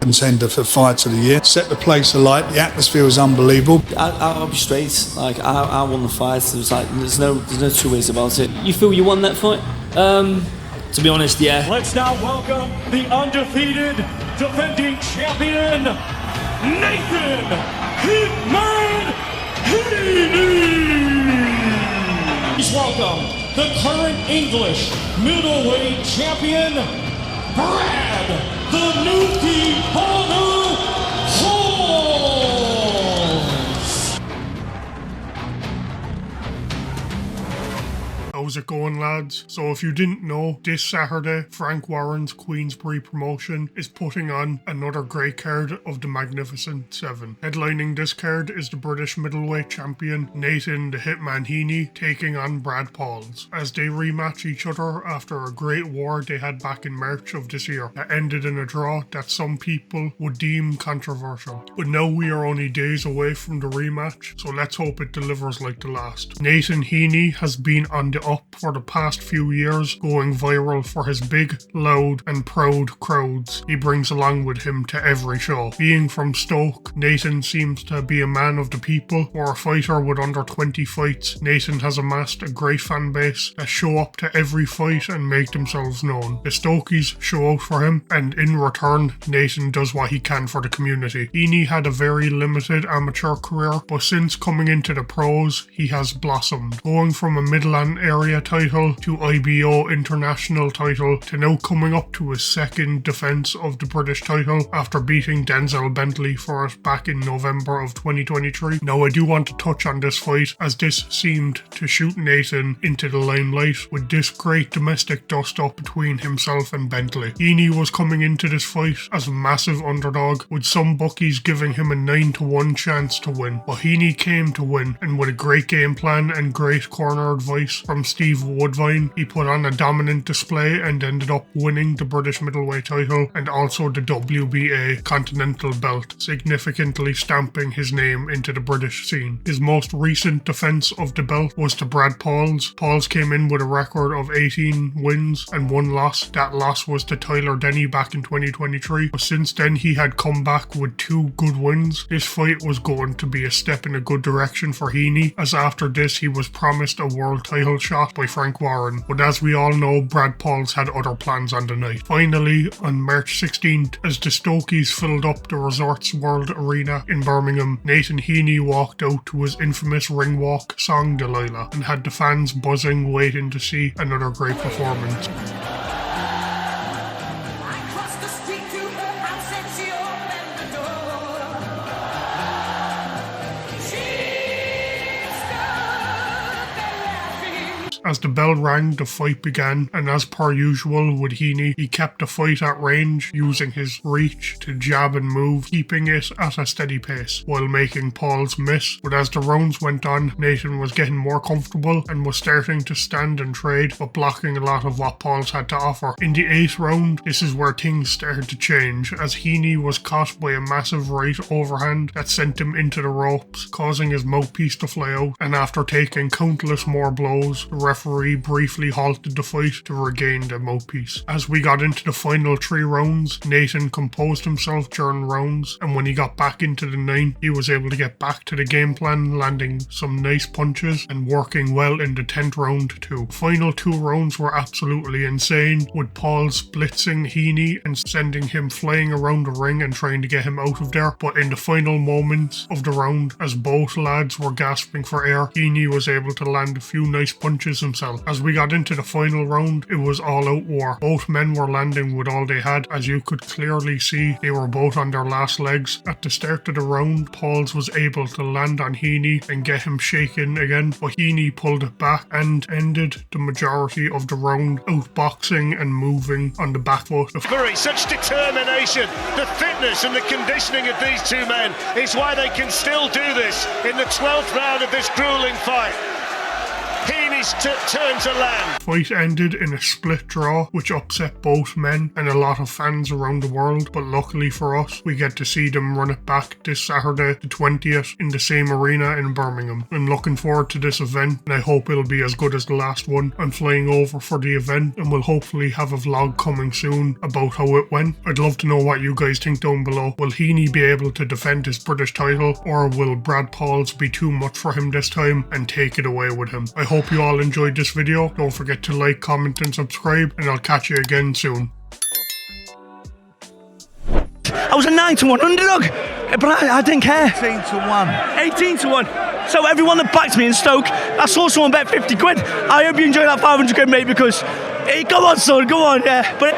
contender for Fight of the Year. Set the place alight. The atmosphere was unbelievable. I'll be straight. Like I won the fight. There's no two ways about it. You feel you won that fight? To be honest, yeah. Let's now welcome the undefeated defending champion, Nathan Hitman Heaney. Please welcome the current English middleweight champion, Brad the Nuki Pauls. How's it going, lads? So if you didn't know, this Saturday, Frank Warren's Queensbury promotion is putting on another great card of the Magnificent Seven. Headlining this card is the British middleweight champion Nathan the Hitman Heaney taking on Brad Pauls, as they rematch each other after a great war they had back in March of this year that ended in a draw that some people would deem controversial. But now we are only days away from the rematch, so let's hope it delivers like the last. Nathan Heaney has been on the up for the past few years, going viral for his big, loud and proud crowds he brings along with him to every show. Being from Stoke, Nathan seems to be a man of the people. For a fighter with under 20 fights, Nathan has amassed a great fan base that show up to every fight and make themselves known. The Stokies show out for him, and in return, Nathan does what he can for the community. Heaney had a very limited amateur career, but since coming into the pros, he has blossomed, going from a Midland area title to IBO international title to now coming up to his second defence of the British title after beating Denzel Bentley for it back in November of 2023. Now I do want to touch on this fight, as this seemed to shoot Nathan into the limelight with this great domestic dust-up between himself and Bentley. Heaney was coming into this fight as a massive underdog, with some bookies giving him a 9-1 chance to win, but Heaney came to win, and with a great game plan and great corner advice from Steve Woodvine, he put on a dominant display and ended up winning the British middleweight title and also the WBA Continental belt, significantly stamping his name into the British scene. His most recent defence of the belt was to Brad Pauls. Pauls came in with a record of 18 wins and 1 loss. That loss was to Tyler Denny back in 2023, but since then he had come back with 2 good wins. This fight was going to be a step in a good direction for Heaney, as after this he was promised a world title shot by Frank Warren, but as we all know, Brad Pauls had other plans on the night. Finally, on March 16th, as the Stokies filled up the Resorts World Arena in Birmingham, Nathan Heaney walked out to his infamous ring walk song Delilah and had the fans buzzing, waiting to see another great performance. As the bell rang, the fight began, and as per usual with Heaney, he kept the fight at range, using his reach to jab and move, keeping it at a steady pace, while making Pauls miss. But as the rounds went on, Nathan was getting more comfortable and was starting to stand and trade, but blocking a lot of what Pauls had to offer. In the 8th round, this is where things started to change, as Heaney was caught by a massive right overhand that sent him into the ropes, causing his mouthpiece to fly out, and after taking countless more blows, the referee briefly halted the fight to regain the mouthpiece. As we got into the final 3 rounds, Nathan composed himself during rounds, and when he got back into the 9th, he was able to get back to the game plan, landing some nice punches and working well in the 10th round too. The final 2 rounds were absolutely insane, with Pauls blitzing Heaney and sending him flying around the ring and trying to get him out of there, but in the final moments of the round, as both lads were gasping for air, Heaney was able to land a few nice punches himself. As we got into the final round, it was all-out war. Both men were landing with all they had. As you could clearly see, they were both on their last legs. At the start of the round, Pauls was able to land on Heaney and get him shaken again, but Heaney pulled it back and ended the majority of the round outboxing and moving on the back foot. Such determination, the fitness and the conditioning of these 2 men is why they can still do this in the 12th round of this grueling fight. Heaney these turn to land. Fight ended in a split draw, which upset both men and a lot of fans around the world, but luckily for us, we get to see them run it back this Saturday, the 20th, in the same arena in Birmingham. I'm looking forward to this event, and I hope it'll be as good as the last one. I'm flying over for the event, and we'll hopefully have a vlog coming soon about how it went. I'd love to know what you guys think down below. Will Heaney be able to defend his British title, or will Brad Pauls be too much for him this time and take it away with him? I hope you all enjoyed this video. Don't forget to like, comment and subscribe, and I'll catch you again soon. I was a 9-1 underdog, but I didn't care. 18-1. 18-1. So everyone that backed me in Stoke, I saw someone bet 50 quid. I hope you enjoy that 500 quid, mate, because, hey, go on, son, go on, yeah. But